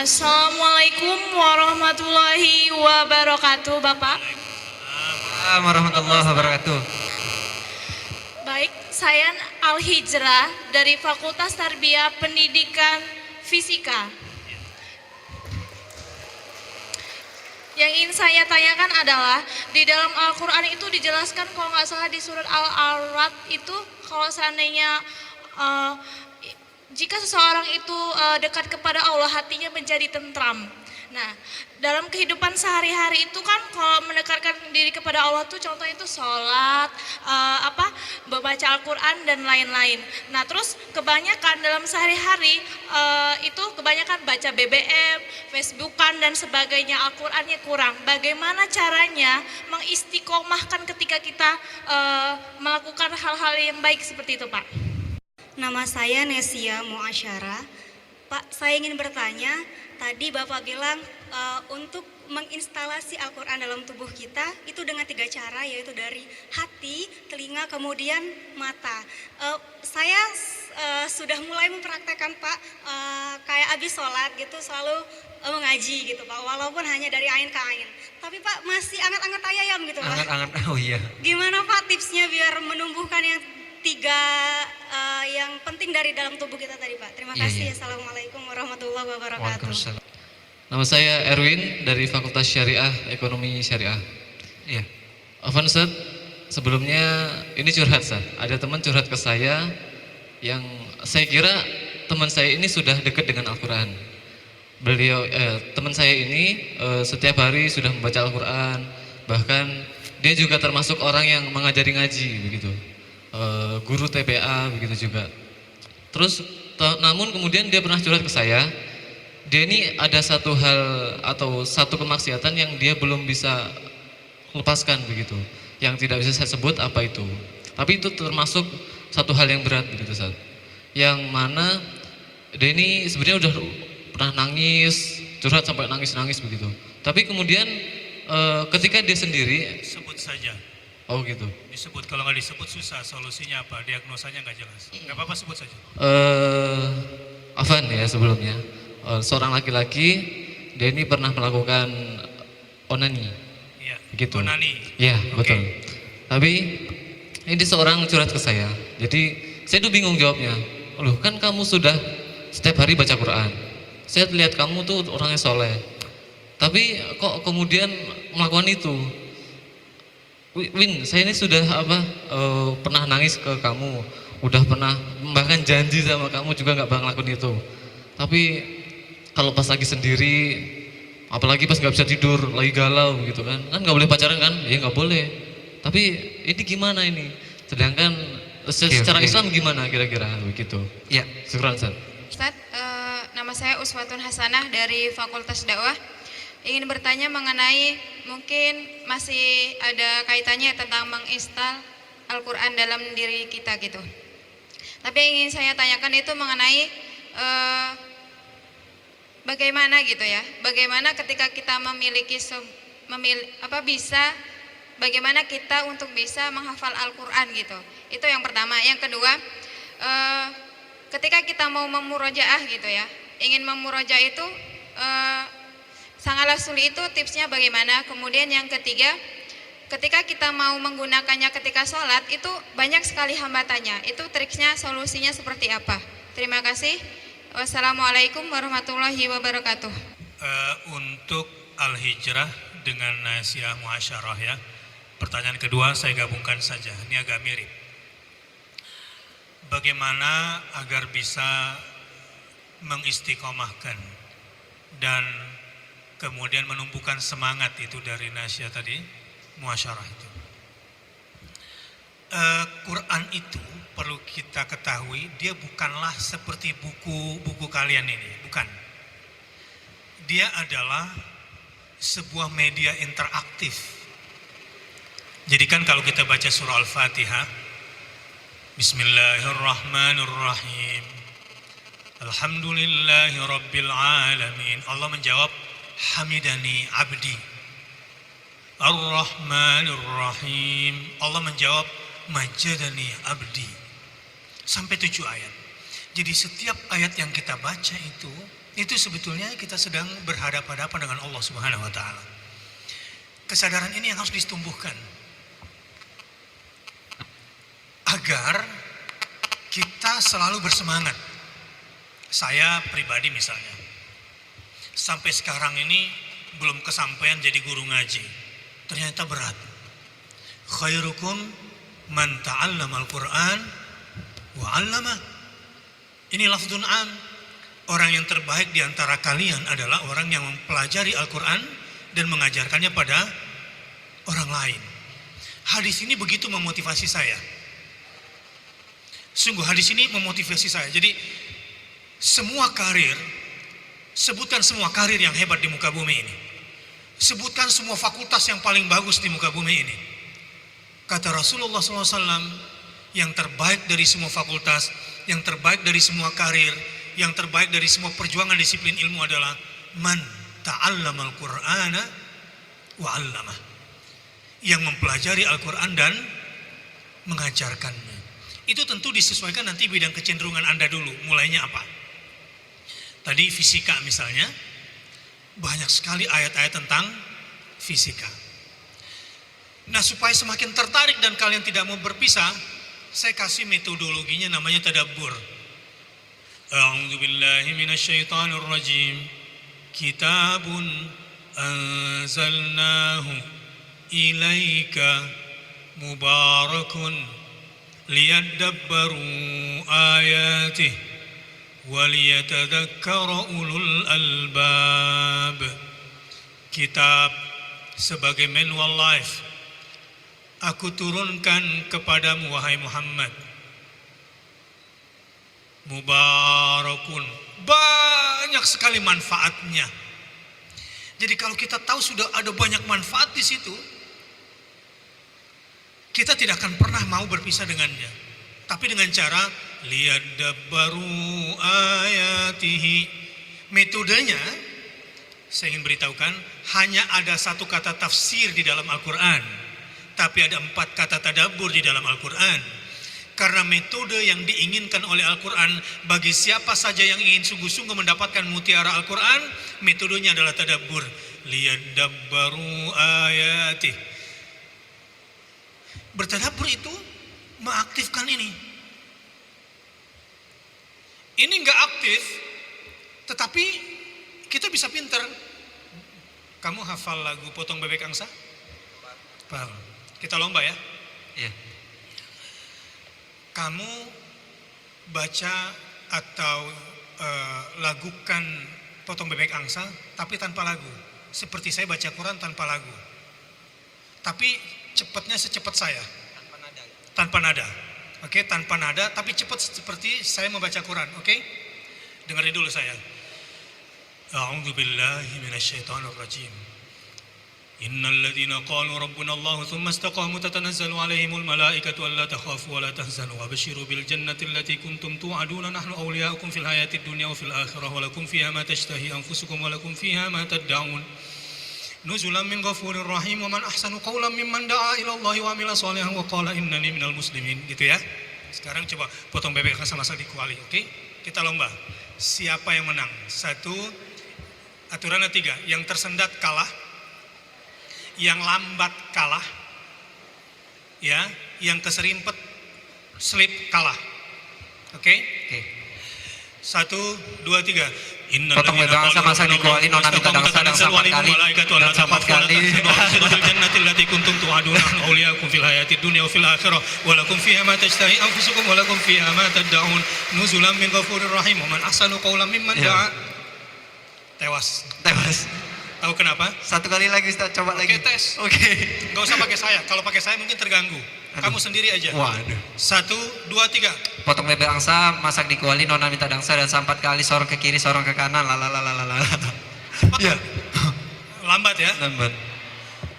Assalamualaikum warahmatullahi wabarakatuh, Bapak. Waalaikumsalam warahmatullahi wabarakatuh. Baik, saya Al-Hijrah dari Fakultas Tarbiyah Pendidikan Fisika. Yang ingin saya tanyakan adalah di dalam Al-Quran itu dijelaskan kalau nggak salah di surat Al-A'raf itu kalau seandainya jika seseorang itu dekat kepada Allah hatinya menjadi tentram. Nah, dalam kehidupan sehari-hari itu kan kalau mendekatkan diri kepada Allah tuh contohnya itu sholat, membaca Al-Quran dan lain-lain. Nah, terus kebanyakan dalam sehari-hari itu kebanyakan baca BBM, Facebookan dan sebagainya, Al-Qurannya kurang. Bagaimana caranya mengistiqomahkan ketika kita melakukan hal-hal yang baik seperti itu, Pak? Nama saya Nesia Muasyara. Pak, saya ingin bertanya, tadi Bapak bilang untuk menginstalasi Al-Quran dalam tubuh kita itu dengan 3 cara, yaitu dari hati, telinga, kemudian mata. Saya sudah mulai mempraktekkan, Pak, kayak habis sholat gitu selalu mengaji gitu, Pak, walaupun hanya dari ain ke ain. Tapi Pak masih anget-anget ayam gitu, Pak. Anget-anget, oh iya. Gimana Pak tipsnya biar menumbuhkan yang 3 yang penting dari dalam tubuh kita tadi, Pak? Terima kasih. Iya. Assalamualaikum warahmatullahi wabarakatuh. Waalaikumsalam. Nama saya Erwin dari Fakultas Syariah Ekonomi Syariah. Iya. Afwan Ustaz, sebelumnya ini curhat Ustaz. Ada teman curhat ke saya yang saya kira teman saya ini sudah dekat dengan Al-Quran. Teman saya ini setiap hari sudah membaca Al-Quran, bahkan dia juga termasuk orang yang mengajari ngaji begitu. Guru TPA begitu juga. Terus namun kemudian dia pernah curhat ke saya, dia ini ada satu hal atau satu kemaksiatan yang dia belum bisa lepaskan begitu, yang tidak bisa saya sebut apa itu, tapi itu termasuk satu hal yang berat begitu Ustaz, yang mana dia ini sebenarnya udah pernah nangis, curhat sampai nangis begitu, tapi kemudian ketika dia sendiri Sebut saja. oh gitu, Disebut, kalau nggak disebut susah, solusinya apa, diagnosanya nggak jelas. Nggak apa-apa, sebut saja. Afan ya sebelumnya, seorang laki-laki dia ini pernah melakukan onani Iya. gitu. Onani. Iya, Oke. betul. Tapi ini seorang curhat ke saya. Jadi saya tuh bingung jawabnya. Loh, kan kamu sudah setiap hari baca Quran. Saya lihat kamu tuh orangnya soleh. Tapi kok kemudian melakukan itu? Win, saya ini sudah pernah nangis ke kamu, udah pernah bahkan janji sama kamu juga nggak bakal ngelakuin itu. Tapi kalau pas lagi sendiri, apalagi pas nggak bisa tidur, lagi galau gitu kan nggak boleh pacaran kan? Ya nggak boleh. Tapi ini gimana ini? Sedangkan secara Islam gimana kira-kira begitu? Iya. Syukran Ustaz. Ustaz, nama saya Uswatun Hasanah dari Fakultas Dakwah. Ingin bertanya mengenai mungkin masih ada kaitannya tentang menginstal Al-Quran dalam diri kita gitu. Tapi yang ingin saya tanyakan itu mengenai bagaimana gitu ya, bagaimana ketika kita bagaimana kita untuk bisa menghafal Al-Quran gitu. Itu yang pertama. Yang kedua, ketika kita mau memurojaah gitu ya, ingin memurojaah itu sangatlah sulit, itu tipsnya bagaimana. Kemudian yang ketiga, ketika kita mau menggunakannya ketika sholat itu banyak sekali hambatannya, itu triksnya, solusinya seperti apa? Terima kasih. Wassalamualaikum warahmatullahi wabarakatuh. Untuk Al-Hijrah dengan Nasiah Muasyarah ya. Pertanyaan kedua saya gabungkan saja, ini agak mirip. Bagaimana agar bisa mengistiqomahkan dan kemudian menumbuhkan semangat itu dari Nasiah tadi, Muasyarah itu. Quran itu perlu kita ketahui, dia bukanlah seperti buku-buku kalian ini, bukan. Dia adalah sebuah media interaktif. Jadi kan kalau kita baca surah Al-Fatihah, Bismillahirrahmanirrahim, Alhamdulillahi Rabbil Alamin, Allah menjawab, Hamidani Abdi. Ar-Rahmanir-Rahim, Allah menjawab, Majadani Abdi. Sampai 7 ayat. Jadi setiap ayat yang kita baca itu itu sebetulnya kita sedang berhadapan-hadapan dengan Allah Subhanahu wa taala. Kesadaran ini yang harus ditumbuhkan agar kita selalu bersemangat. Saya pribadi misalnya, sampai sekarang ini belum kesampaian jadi guru ngaji. Ternyata berat. Khairukum man ta'allama al-Qur'an wa 'allama. Ini lafdzun am. Orang yang terbaik di antara kalian adalah orang yang mempelajari Al-Qur'an dan mengajarkannya pada orang lain. Hadis ini begitu memotivasi saya. Sungguh hadis ini memotivasi saya. Jadi semua karir, sebutkan semua karir yang hebat di muka bumi ini. Sebutkan semua fakultas yang paling bagus di muka bumi ini. Kata Rasulullah SAW, yang terbaik dari semua fakultas, yang terbaik dari semua karir, yang terbaik dari semua perjuangan disiplin ilmu adalah man ta'allamal Qur'ana wa 'allamah. Yang mempelajari Al-Quran dan mengajarkannya. Itu tentu disesuaikan nanti bidang kecenderungan Anda dulu. Mulainya apa? Tadi fisika misalnya, banyak sekali ayat-ayat tentang fisika. Nah, supaya semakin tertarik dan kalian tidak mau berpisah, saya kasih metodologinya, namanya tadabbur. A'udzu billahi minasyaitonir rajim. Kitabun anzalnahu ilaika mubarakun liyadabbaru ayatihi waliyatadzakkara ulul albab. Kitab sebagai manual life aku turunkan kepadamu wahai Muhammad. Mubarakun, banyak sekali manfaatnya. Jadi kalau kita tahu sudah ada banyak manfaat di situ, kita tidak akan pernah mau berpisah dengannya. Tapi dengan cara liyadabbaru ayatihi. Metodenya saya ingin beritahukan, hanya ada satu kata tafsir di dalam Al-Quran, tapi ada 4 kata tadabbur di dalam Al-Quran. Karena metode yang diinginkan oleh Al-Quran bagi siapa saja yang ingin sungguh-sungguh mendapatkan mutiara Al-Quran, metodenya adalah tadabbur. Liyadabbaru ayatihi. Bertadabbur itu mengaktifkan ini. Ini nggak aktif, tetapi kita bisa pinter. Kamu hafal lagu Potong Bebek Angsa? Paham? Kita lomba ya? Iya. Kamu baca atau lagukan Potong Bebek Angsa, tapi tanpa lagu. Seperti saya baca Quran tanpa lagu. Tapi cepatnya secepat saya. Tanpa nada. Oke, tanpa nada tapi cepat seperti saya membaca Quran. Oke? Dengarin dulu saya. A'udzu billahi minasyaitonir rajim. Innal ladzina qalu rabbuna Allah tsumma istaqamu tatanazzalu 'alaihimul malaikatu alla takhafu wa la tahzanu wa basyiru bil jannati allati kuntum tu'aduna nahnu awliya'ukum fil hayatid dunya wa fil akhirah wa lakum fiha ma tashtahi anfusukum wa lakum fiha ma tad'un. Nuzulan min ghafurir rahim wa man ahsanu qawlan mimman da'a ila Allah wa amila shalihan wa qala innani minal muslimin. Gitu ya. Sekarang coba potong bebek sama-sama di kuali, oke? Kita lomba. Siapa yang menang? 1, aturannya 3. Yang tersendat kalah. Yang lambat kalah. Ya, yang keserimpet slip kalah. Oke? Oke. 1, 2, 3. Potong bebek angsa masak di kuali nona minta dangsa dan 4 kali dan 4 kali. kuntum tu'aduna awliyakum fil hayatid dunya wa fil akhirah wa lakum fiha ma tashtahi anfusukum wa lakum fiha ma tad'un nuzulan min ghafurir rahim wa man ahsanu qawlan mimman da'a. Tewas. Tahu kenapa? 1 kali lagi Ustaz, coba lagi. Oke, tes. Oke. Enggak usah pakai saya. Kalau pakai saya mungkin terganggu. Kamu sendiri aja. Waduh. 1, 2, 3. Potong bebek angsa masak di kuali nona minta dangsa dan 4 kali, sorong ke kiri sorong ke kanan lalalala. Iya. Lambat ya. Lambat.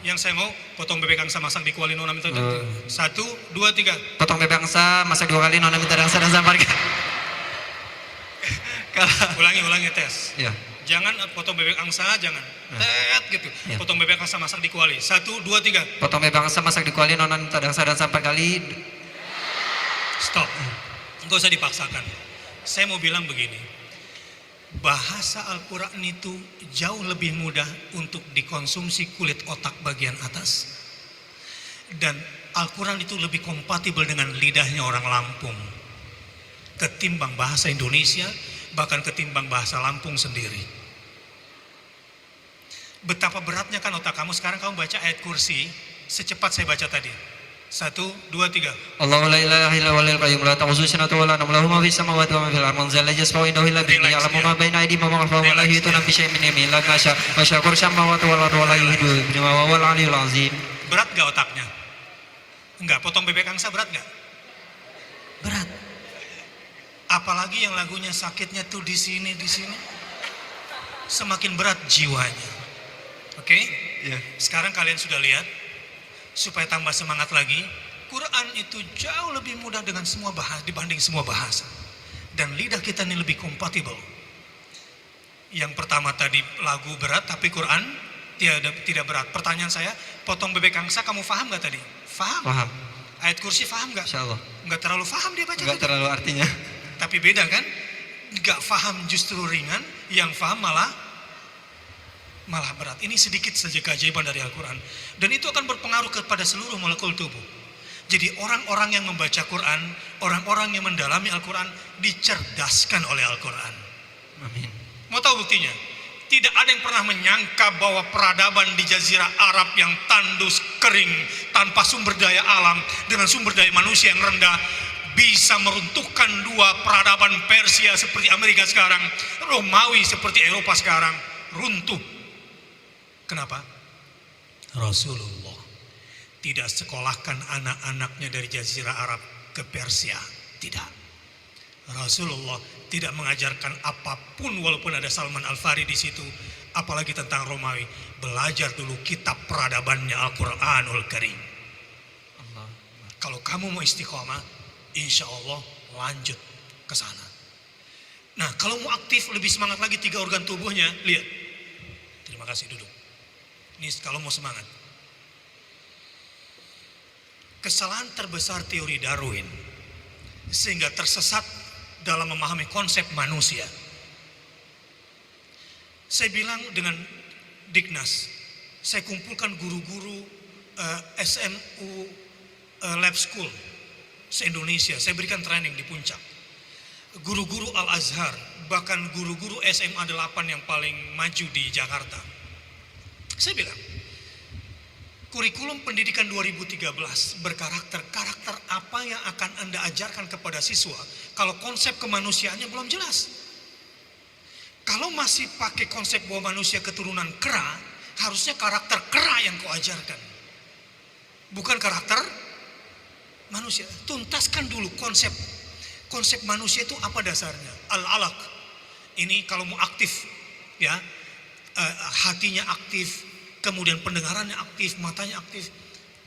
Yang saya mau potong bebek angsa masak di kuali nona minta dangsa. 1, 2, 3. Potong bebek angsa masak 2 kali nona minta dangsa dan 4 kali. Ulangi tes. Iya. Jangan potong bebek angsa, jangan. Tet gitu. Ya. Potong bebek angsa masak di kuali. 1, 2, 3. Potong bebek angsa masak di kuali nona minta dangsa dan 4 kali. Stop. Enggak usah dipaksakan. Saya mau bilang begini. bahasa Al-Quran itu jauh lebih mudah untuk dikonsumsi kulit otak bagian atas. Dan Al-Quran itu lebih kompatibel dengan lidahnya orang Lampung ketimbang bahasa Indonesia, bahkan ketimbang bahasa Lampung sendiri. Betapa beratnya kan otak kamu. Sekarang kamu baca ayat kursi secepat saya baca tadi. 1, 2, 3. Allahu la ilaha illa huwal qayyum la ta'khudhuhu sinatun wa la nawm lahu ma fis samawati wa ma fil ardi man dhal ladzi yashfa'u indahu illa bi'idznihi ya'lamu ma baina aydihim wa ma khalfahum wa la yuhituna bi syai'in min ilmihi illa bima syaa wa syaa kursiyuhu samawati wal ardi wa la yuhituna bihi wa huwal 'aliyyul 'azim. Berat gak otaknya? Enggak, potong bebek angsa berat gak? Berat. Apalagi yang lagunya sakitnya tuh di sini, semakin berat jiwanya. Oke? Ya. Sekarang kalian sudah lihat, supaya tambah semangat lagi, Quran itu jauh lebih mudah dengan semua bahasa dibanding semua bahasa. Dan lidah kita ini lebih kompatibel. Yang pertama tadi lagu berat, tapi Quran tidak berat. Pertanyaan saya, potong bebek angsa kamu paham gak tadi? Paham. Ayat kursi paham gak? Insyaallah. Nggak terlalu paham dia baca Enggak tadi. terlalu artinya. Tapi beda kan? Nggak paham justru ringan, yang paham malah berat. Ini sedikit saja keajaiban dari Al-Quran. Dan itu akan berpengaruh kepada seluruh molekul tubuh. Jadi orang-orang yang membaca Quran, orang-orang yang mendalami Al-Quran, dicerdaskan oleh Al-Quran. Amin. Mau tahu buktinya? Tidak ada yang pernah menyangka bahwa peradaban di Jazirah Arab yang tandus, kering, tanpa sumber daya alam, dengan sumber daya manusia yang rendah, bisa meruntuhkan dua peradaban Persia seperti Amerika sekarang, Romawi seperti Eropa sekarang, runtuh. Kenapa? Rasulullah tidak sekolahkan anak-anaknya dari Jazirah Arab ke Persia. Tidak. Rasulullah tidak mengajarkan apapun walaupun ada Salman Al-Farisi di situ, apalagi tentang Romawi. Belajar dulu kitab peradabannya Al-Quranul Karim. Allah. Kalau kamu mau istiqomah, insya Allah lanjut ke sana. Nah, kalau mau aktif lebih semangat lagi 3 organ tubuhnya, lihat. Terima kasih, duduk. Ini kalau mau semangat. Kesalahan terbesar teori Darwin sehingga tersesat dalam memahami konsep manusia. Saya bilang dengan Dignas, saya kumpulkan guru-guru SMU Lab School se-Indonesia, saya berikan training di Puncak. Guru-guru Al-Azhar, bahkan guru-guru SMA 8 yang paling maju di Jakarta. Saya bilang, kurikulum pendidikan 2013 berkarakter apa yang akan Anda ajarkan kepada siswa kalau konsep kemanusiaannya belum jelas. Kalau masih pakai konsep bahwa manusia keturunan kera, harusnya karakter kera yang kau ajarkan, bukan karakter manusia. Tuntaskan dulu konsep manusia itu apa dasarnya. Al-alaq ini kalau mau aktif, ya, hatinya aktif, kemudian pendengarannya aktif, matanya aktif.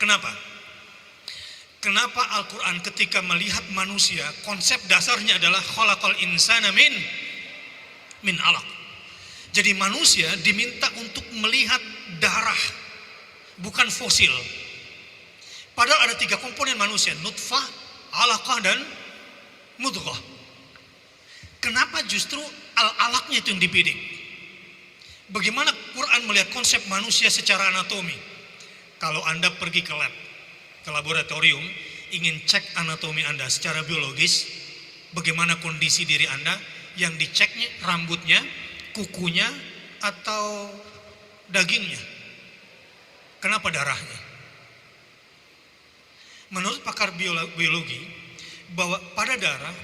Kenapa? Kenapa Al-Quran ketika melihat manusia, konsep dasarnya adalah khalaqal insana min alaq. Jadi manusia diminta untuk melihat darah, bukan fosil. Padahal ada 3 komponen manusia, nutfah, alaqah, dan mudghah. Kenapa justru al-alaqnya itu yang dibidik? Bagaimana Quran melihat konsep manusia secara anatomi? Kalau Anda pergi ke lab, ke laboratorium, ingin cek anatomi Anda secara biologis, bagaimana kondisi diri Anda, yang diceknya rambutnya, kukunya, atau dagingnya? Kenapa darahnya? Menurut pakar biologi, bahwa pada darah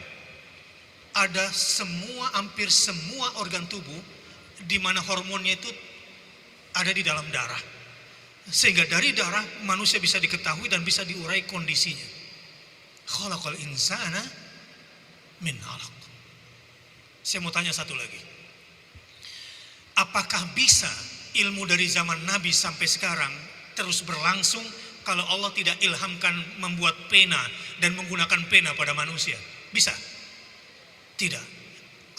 ada hampir semua organ tubuh di mana hormonnya itu ada di dalam darah, sehingga dari darah manusia bisa diketahui dan bisa diurai kondisinya. Khalaqal insana min alaq. Saya mau tanya satu lagi, apakah bisa ilmu dari zaman Nabi sampai sekarang terus berlangsung kalau Allah tidak ilhamkan membuat pena dan menggunakan pena pada manusia? Bisa? Tidak.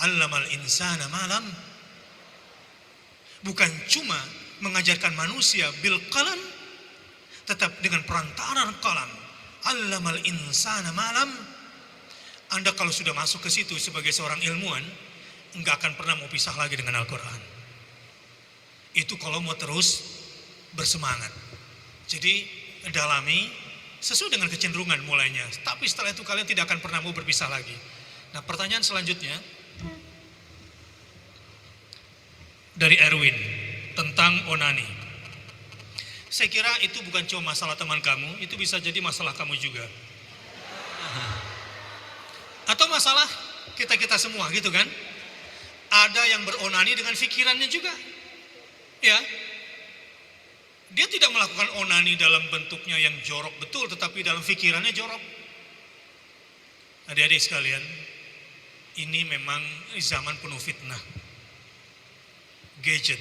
Allamal insana malam. Bukan cuma mengajarkan manusia bil qalam, tetap dengan perantaraan qalam. Allamal insana malam. Anda kalau sudah masuk ke situ sebagai seorang ilmuwan, nggak akan pernah mau pisah lagi dengan Al-Quran. Itu kalau mau terus bersemangat. Jadi dalami sesuai dengan kecenderungan mulainya. Tapi setelah itu kalian tidak akan pernah mau berpisah lagi. Nah, pertanyaan selanjutnya dari Erwin tentang onani. Saya kira itu bukan cuma masalah teman kamu, itu bisa jadi masalah kamu juga. Atau masalah kita-kita semua gitu kan. Ada yang beronani dengan pikirannya juga. Ya. Dia tidak melakukan onani dalam bentuknya yang jorok betul, tetapi dalam pikirannya jorok. Adik-adik sekalian, ini memang zaman penuh fitnah. Gadget.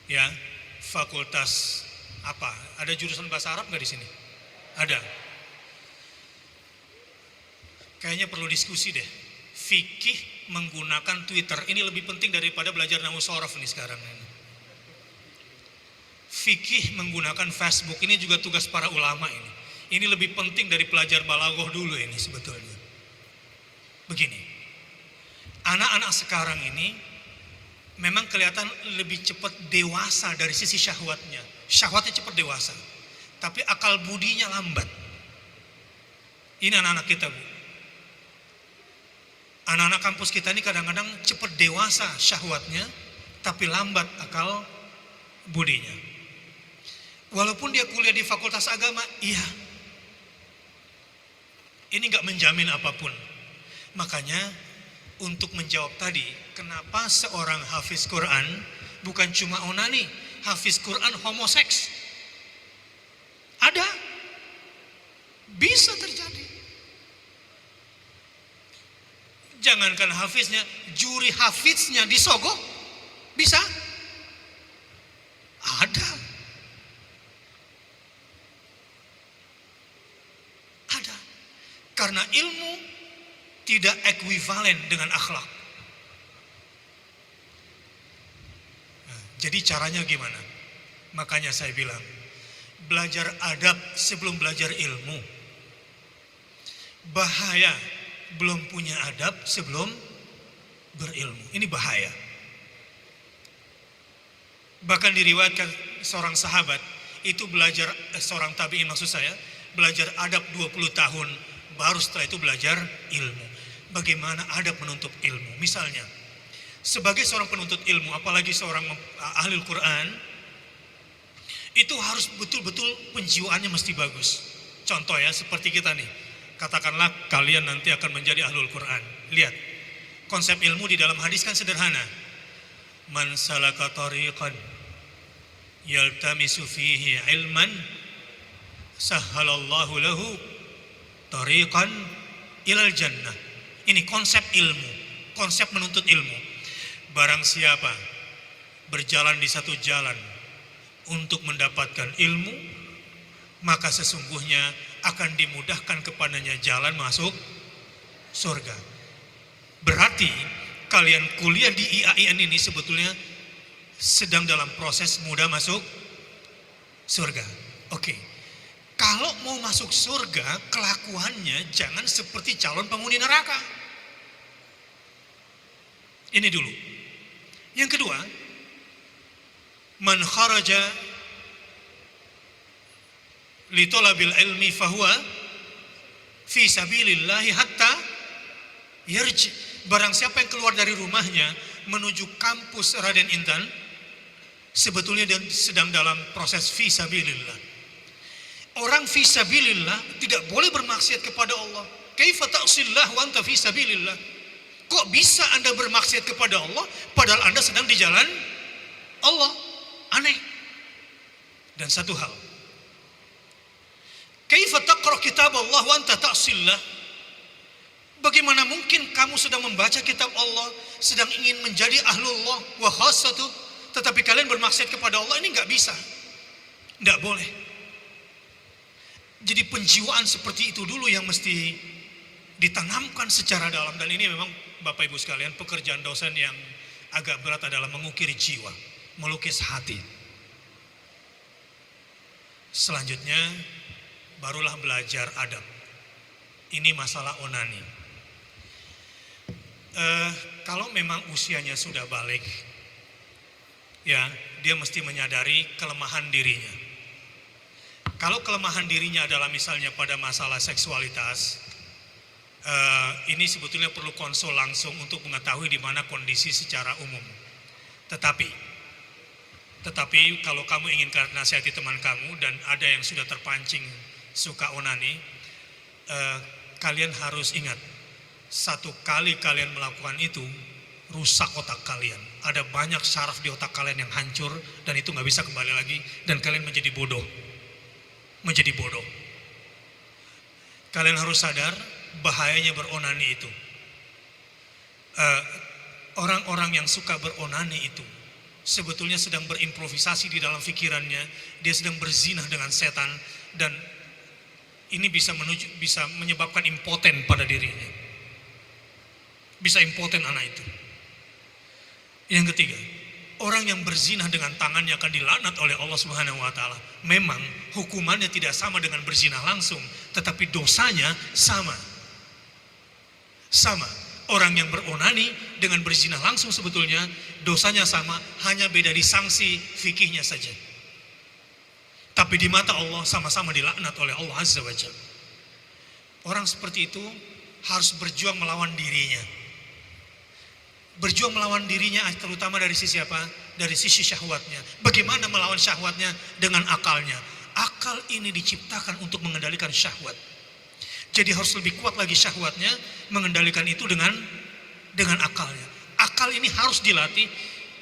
Ya, fakultas apa? Ada jurusan bahasa Arab nggak di sini? Ada. Kayaknya perlu diskusi deh. Fikih menggunakan Twitter ini lebih penting daripada belajar nahwu shorof nih sekarang. Fikih menggunakan Facebook ini juga tugas para ulama ini. Ini lebih penting dari pelajar balaghah dulu ini sebetulnya. Begini, anak-anak sekarang ini memang kelihatan lebih cepat dewasa dari sisi syahwatnya. Syahwatnya cepat dewasa, tapi akal budinya lambat. Ini anak-anak kita, Bu. Anak-anak kampus kita ini kadang-kadang cepat dewasa syahwatnya, tapi lambat akal budinya. Walaupun dia kuliah di fakultas agama, iya. Ini nggak menjamin apapun. Makanya untuk menjawab tadi, kenapa seorang hafiz Quran bukan cuma onani, hafiz Quran homoseks? Ada, bisa terjadi. Jangankan hafiznya, juri hafiznya disogok, bisa? Ada. Ada. Karena ilmu tidak ekuivalen dengan akhlak. Nah, jadi caranya gimana? Makanya saya bilang, belajar adab sebelum belajar ilmu. Bahaya belum punya adab sebelum berilmu. Ini bahaya. Bahkan diriwayatkan seorang sahabat itu belajar, seorang tabi'in maksud saya, belajar adab 20 tahun, baru setelah itu belajar ilmu. Bagaimana adab menuntut ilmu? Misalnya, sebagai seorang penuntut ilmu, apalagi seorang ahli Al-Quran, itu harus betul-betul penjiwaannya mesti bagus. Contoh ya, seperti kita nih, katakanlah kalian nanti akan menjadi ahlul Quran. Lihat, konsep ilmu di dalam hadis kan sederhana. Man salaka tariqan yaltamisu fihi ilman sahhalallahu lahu tariqan ilal jannah. Ini konsep ilmu, konsep menuntut ilmu. Barang siapa berjalan di satu jalan untuk mendapatkan ilmu, maka sesungguhnya akan dimudahkan kepadanya jalan masuk surga. Berarti kalian kuliah di IAIN ini sebetulnya sedang dalam proses mudah masuk surga. Oke. Kalau mau masuk surga, kelakuannya jangan seperti calon penghuni neraka. Ini dulu. Yang kedua, man kharaja li talabil ilmi fahuwa fi sabilillahi hatta yarji. Barang siapa yang keluar dari rumahnya menuju kampus Raden Intan, sebetulnya dia sedang dalam proses fi sabilillah. Orang fi sabilillah tidak boleh bermaksiat kepada Allah. Kaifa ta'sillah wa anta fi sabilillah? Kok bisa Anda bermaksiat kepada Allah padahal Anda sedang di jalan Allah? Aneh. Dan satu hal, kaifa taqra kitab Allah wa anta ta'sillah? Bagaimana mungkin kamu sedang membaca kitab Allah, sedang ingin menjadi ahlullah wa khassatuh, tetapi kalian bermaksiat kepada Allah? Ini nggak bisa, nggak boleh. Jadi penjiwaan seperti itu dulu yang mesti ditanamkan secara dalam. Dan ini memang Bapak Ibu sekalian, pekerjaan dosen yang agak berat adalah mengukir jiwa, melukis hati. Selanjutnya barulah belajar adab. Ini masalah onani. Kalau memang usianya sudah balik, ya dia mesti menyadari kelemahan dirinya. Kalau kelemahan dirinya adalah misalnya pada masalah seksualitas, ini sebetulnya perlu konsul langsung untuk mengetahui di mana kondisi secara umum. Tetapi kalau kamu ingin nasihati teman kamu dan ada yang sudah terpancing suka onani, kalian harus ingat, satu kali kalian melakukan itu, rusak otak kalian. Ada banyak syaraf di otak kalian yang hancur dan itu nggak bisa kembali lagi dan kalian menjadi bodoh. Kalian harus sadar bahayanya beronani itu. Orang-orang yang suka beronani itu sebetulnya sedang berimprovisasi di dalam pikirannya. Dia sedang berzinah dengan setan dan ini bisa menyebabkan impoten pada dirinya. Bisa impoten anak itu. Yang ketiga, orang yang berzinah dengan tangannya akan dilaknat oleh Allah Subhanahu wa taala. Memang hukumannya tidak sama dengan berzinah langsung, tetapi dosanya sama. Sama. Orang yang beronani dengan berzina langsung sebetulnya dosanya sama, hanya beda di sanksi fikihnya saja. Tapi di mata Allah sama-sama dilaknat oleh Allah Azza wa Jalla. Orang seperti itu harus berjuang melawan dirinya. Berjuang melawan dirinya terutama dari sisi apa? Dari sisi syahwatnya. Bagaimana melawan syahwatnya? Dengan akalnya. Akal ini diciptakan untuk mengendalikan syahwat. Jadi harus lebih kuat lagi syahwatnya, mengendalikan itu dengan akalnya. Akal ini harus dilatih.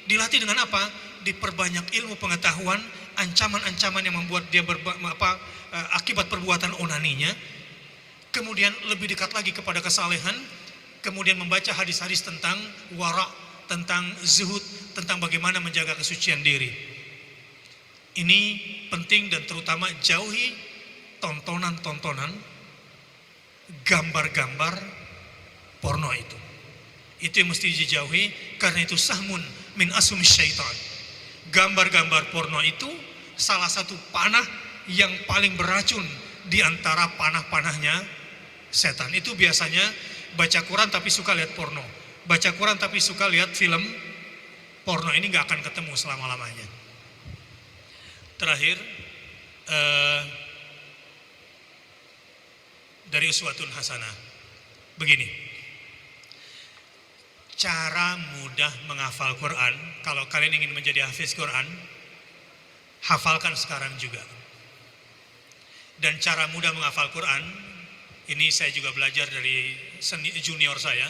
Dilatih dengan apa? Diperbanyak ilmu pengetahuan, ancaman-ancaman yang membuat dia akibat perbuatan onaninya. Kemudian lebih dekat lagi kepada kesalehan, kemudian membaca hadis-hadis tentang wara, tentang zuhud, tentang bagaimana menjaga kesucian diri. Ini penting dan terutama jauhi tontonan-tontonan, gambar-gambar porno itu. Itu yang mesti dijauhi karena itu sahmun min asum syaitan. Gambar-gambar porno itu salah satu panah yang paling beracun di antara panah-panahnya setan. Itu biasanya baca Quran tapi suka lihat porno. Baca Quran tapi suka lihat film porno, ini gak akan ketemu selama-lamanya. Terakhir, dari uswatun hasanah. Begini, cara mudah menghafal Quran, kalau kalian ingin menjadi hafiz Quran, hafalkan sekarang juga. Dan cara mudah menghafal Quran, ini saya juga belajar dari junior saya,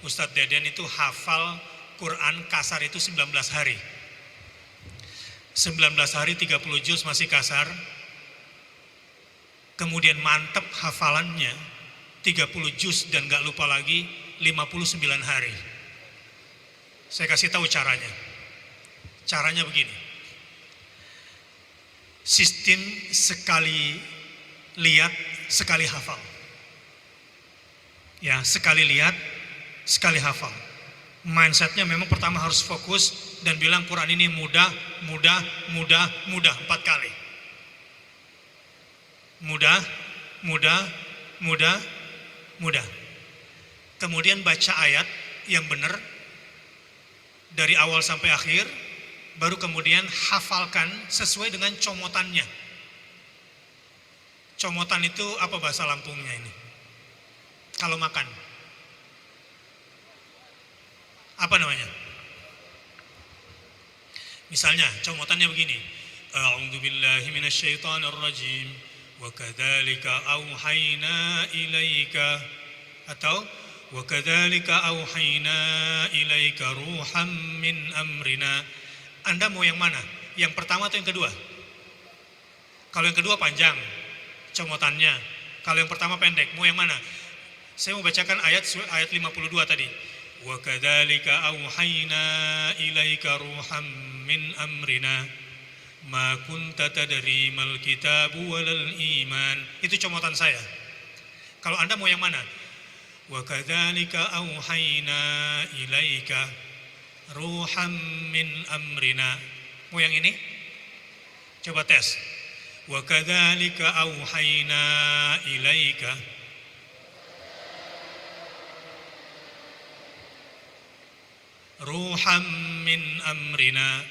Ustadz Deden itu hafal Quran kasar itu 19 hari. 19 hari 30 juz masih kasar. Kemudian mantep hafalannya 30 juz dan gak lupa lagi 59 hari. Saya kasih tahu caranya. Caranya begini. Sistem sekali lihat, sekali hafal. Ya, sekali lihat, sekali hafal. Mindsetnya memang pertama harus fokus dan bilang Quran ini mudah 4 kali. Mudah. Kemudian baca ayat yang benar dari awal sampai akhir, baru kemudian hafalkan sesuai dengan comotannya. Comotan itu apa bahasa Lampungnya ini? Kalau makan. Apa namanya? Misalnya comotannya begini. A'udzubillahi minasyaitonirrajim. Wa kadzalika auhayna ilaika, atau wa kadzalika auhayna ilaika ruham min amrina. Anda mau yang mana? Yang pertama atau yang kedua? Kalau yang kedua panjang comotannya, kalau yang pertama pendek, mau yang mana? Saya mau bacakan ayat 52 tadi. Wa kadzalika auhayna ilaika ruham min amrina ma kunta tadri mal kitabu walal iman. Itu comotan saya. Kalau Anda mau yang mana? Wa kadzalika auhayna ilaika ruham min amrina. Mau yang ini? Coba tes. Wa kadzalika auhayna ilaika. ruham min amrina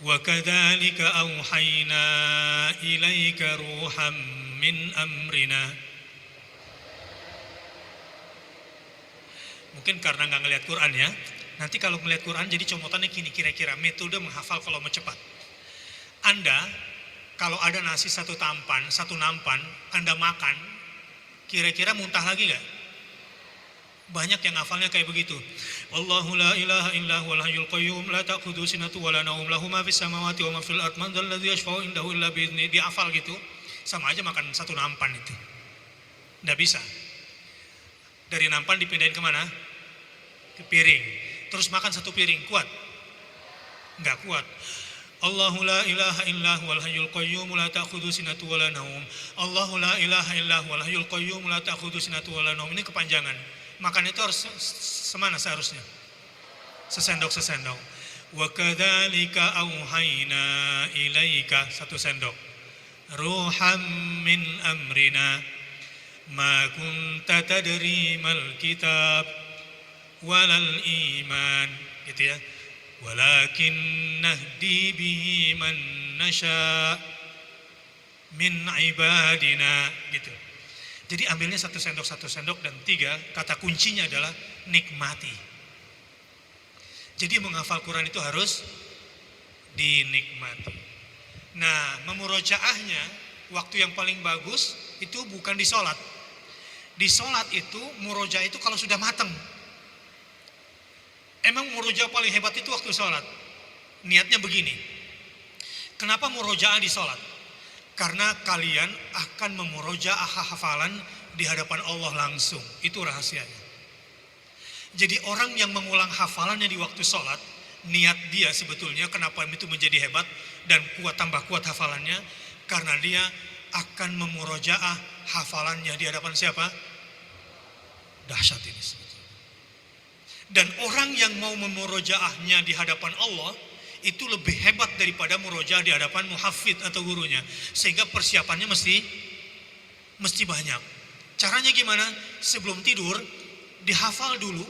wa kadzalika auhayna ilaika ruham min amrina. Mungkin karena nggak ngelihat Quran ya. Nanti kalau ngelihat Quran jadi comotannya gini, kira-kira metode menghafal kalau mau cepat. Anda kalau ada nasi satu nampan, Anda makan, kira-kira muntah lagi nggak? Banyak yang hafalnya kayak begitu. Allahu la ilaha illa huwal hayyul qayyum la ta'khudhuhu sinatun wa la nawm lahu ma fis samawati wa ma fil ardi man dzal ladzi yashfa'u indahu illa bi idzni. Dia hafal gitu. Sama aja makan satu nampan itu. Nggak bisa. Dari nampan dipindahin kemana? Ke piring. Terus makan satu piring, kuat? Nggak kuat. Allahu la ilaha illa huwal hayyul qayyum la ta'khudhuhu sinatun wa la nawm. Allahu la ilaha illa huwal hayyul qayyum la ta'khudhuhu sinatun wa la nawm. Ini kepanjangan. Makan itu harus semana seharusnya? Sesendok-sesendok. Wa kadzalika auhayna ilaika, satu sendok. Ruham min amrina ma kunta tadri mal kitab walal iman, gitu ya. Walakin nahdi bihi man nasha min ibadina, gitu. Jadi ambilnya satu sendok, dan 3, kata kuncinya adalah nikmati. Jadi menghafal Quran itu harus dinikmati. Nah, memurojaahnya, waktu yang paling bagus itu bukan di sholat. Di sholat itu, murojaah itu kalau sudah matang. Emang murojaah paling hebat itu waktu sholat. Niatnya begini. Kenapa murojaah di sholat? Karena kalian akan memurojaah hafalan di hadapan Allah langsung. Itu rahasianya. Jadi orang yang mengulang hafalannya di waktu sholat, niat dia sebetulnya kenapa itu menjadi hebat dan tambah kuat hafalannya, karena dia akan memurojaah hafalannya di hadapan siapa? Dahsyat ini sebetulnya. Dan orang yang mau memurojaahnya di hadapan Allah itu lebih hebat daripada murojaah di hadapan muhafid atau gurunya. Sehingga persiapannya mesti banyak. Caranya gimana? Sebelum tidur dihafal dulu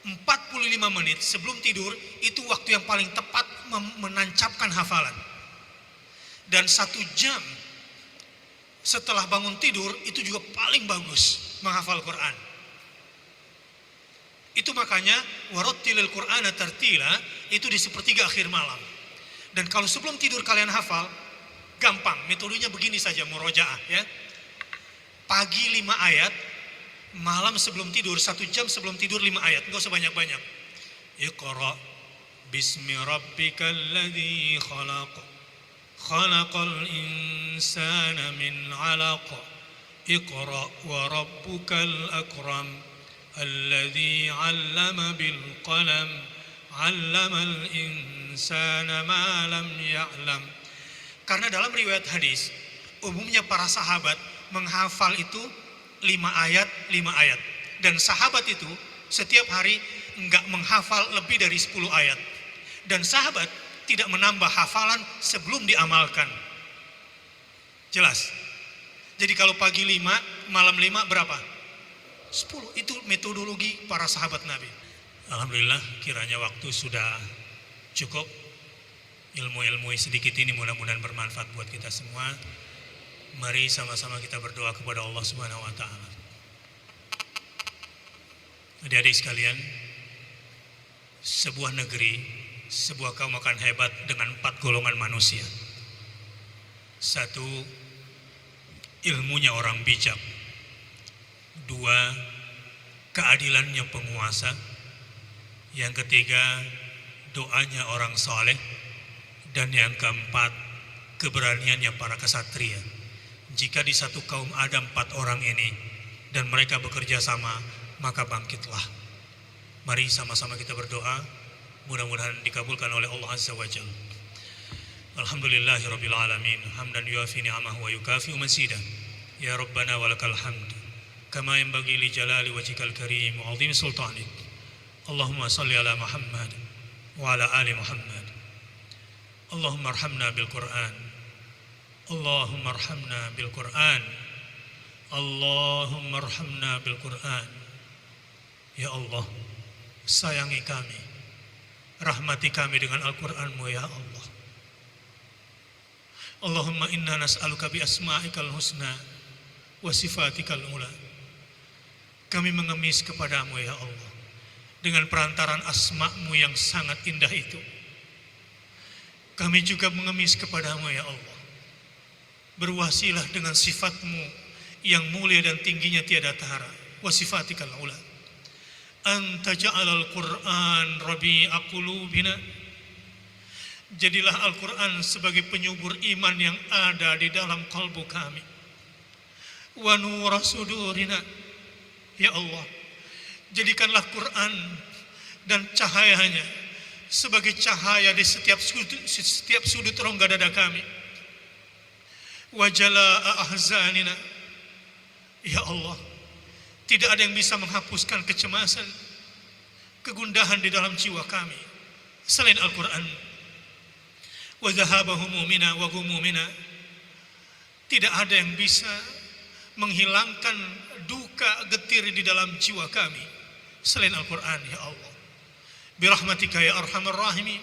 45 menit sebelum tidur, itu waktu yang paling tepat menancapkan hafalan. Dan 1 jam setelah bangun tidur itu juga paling bagus menghafal Quran. Itu makanya warattilil Qur'ana tartila, itu di sepertiga akhir malam. Dan kalau sebelum tidur kalian hafal, gampang, metodenya begini saja murojaah ya. Pagi 5 ayat, malam sebelum tidur 1 jam sebelum tidur 5 ayat, enggak usah banyak-banyak. Iqra bismi rabbikal ladzi khalaq. Khalaqal insana min 'alaq. Iqra wa rabbukal akram. Alladzi 'allama bil qalam 'allamal insana ma lam ya'lam. Karena dalam riwayat hadis umumnya para sahabat menghafal itu 5 ayat. Dan sahabat itu setiap hari enggak menghafal lebih dari 10 ayat. Dan sahabat tidak menambah hafalan sebelum diamalkan. Jelas? Jadi kalau pagi 5, malam 5 berapa? 10, itu metodologi para sahabat Nabi. Alhamdulillah, kiranya waktu sudah cukup. Ilmu-ilmu sedikit ini mudah-mudahan bermanfaat buat kita semua. Mari sama-sama kita berdoa kepada Allah Subhanahu wa taala. Adik-adik sekalian, sebuah negeri, sebuah kaum akan hebat dengan 4 golongan manusia. 1, ilmunya orang bijak. 2, keadilannya penguasa. Yang ketiga, doanya orang soleh. Dan yang keempat, keberaniannya para kesatria. Jika di satu kaum ada 4 orang ini dan mereka bekerja sama, maka bangkitlah. Mari sama-sama kita berdoa, mudah-mudahan dikabulkan oleh Allah Azza wa Jalla. Alhamdulillahirabbil alamin, hamdan yuafi ni'amahu wa yukafi mazidah. Ya Rabbana walakal hamd. Kama yanbaghi li jalali wajhikal karim wa 'azimi sultanik. Allahumma salli ala Muhammad wa ala ali Muhammad. Allahumma arhamna bil Qur'an. Allahumma arhamna bil Qur'an. Allahumma arhamna bil Qur'an. Ya Allah, sayangi kami, rahmati kami dengan Al-Qur'an-Mu ya Allah. Allahumma inna nas'aluka bi asma'ikal husna wa sifatikal ula. Kami mengemis kepadamu ya Allah dengan perantaran asma-Mu yang sangat indah itu. Kami juga mengemis kepadamu ya Allah, berwasilah dengan sifat-Mu yang mulia dan tingginya tiada tara, wa sifatikal ula. Anta ja'alal Qur'an rabi'a qulubina. Jadilah Al-Quran sebagai penyubur iman yang ada di dalam kalbu kami. Wa nura sudurina. Ya Allah, jadikanlah Quran dan cahayanya sebagai cahaya di setiap sudut rongga dada kami. Wa jalaa ahzanina. Ya Allah, tidak ada yang bisa menghapuskan kecemasan, kegundahan di dalam jiwa kami selain Al-Quran. Wa dhahaba humumina wa gumumina. Tidak ada yang bisa menghilangkan duka getir di dalam jiwa kami selain Al-Quran ya Allah. Birahmatika ya arhamar rahimin.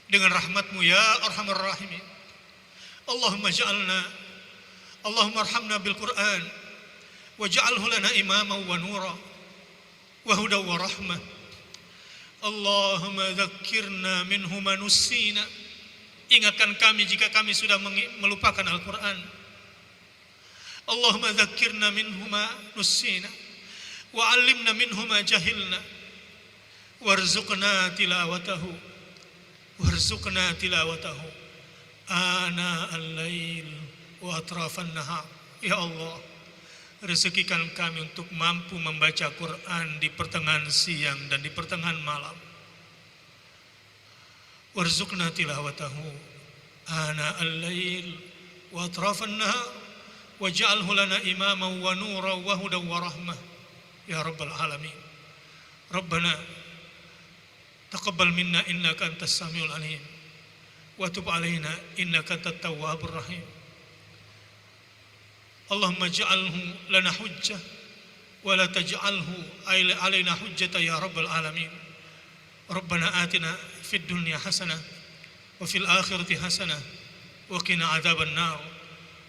Dengan rahmat-Mu ya arhamar rahimin. Allahumma arhamna bil Quran waj'alhu lana imaman wa nura wa huda wa rahmah. Allahumma dzakkirna minhu ma nussina. Ingatkan kami jika kami sudah melupakan Al-Quran. Allahumma dzakkirna minhu ma nussina wa 'allimna minhu ma jahilna warzuqna tilawatahu ana al-lail wa atrafan nahar. Ya Allah, rezekikan kami untuk mampu membaca Quran di pertengahan siang dan di pertengahan malam. Warzuqna tilawatahu ana al-lail wa atrafan nahar waj'alhu lana imaman wa nura wa hudan wa rahmah ya rabbal alamin. Rabbana taqabbal minna innaka antas samiul alim wa tub alaina innaka antat tawwabur rahim. Allahumma ij'alhu lana hujjah wa la taj'alhu alaina hujjata ya rabbal alamin. Rabbana atina fid dunya hasanah wa fil akhirati hasanah wa qina adzaban nar.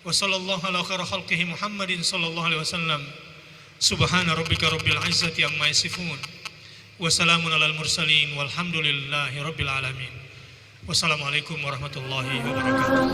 Wa sallallahu ala khairi khalqihi Muhammadin sallallahu alaihi wasallam. Subhana rabbika rabbil izzati amma yasifun wa salamun alal mursalin walhamdulillahi rabbil alamin. Wassalamualaikum warahmatullahi wabarakatuh.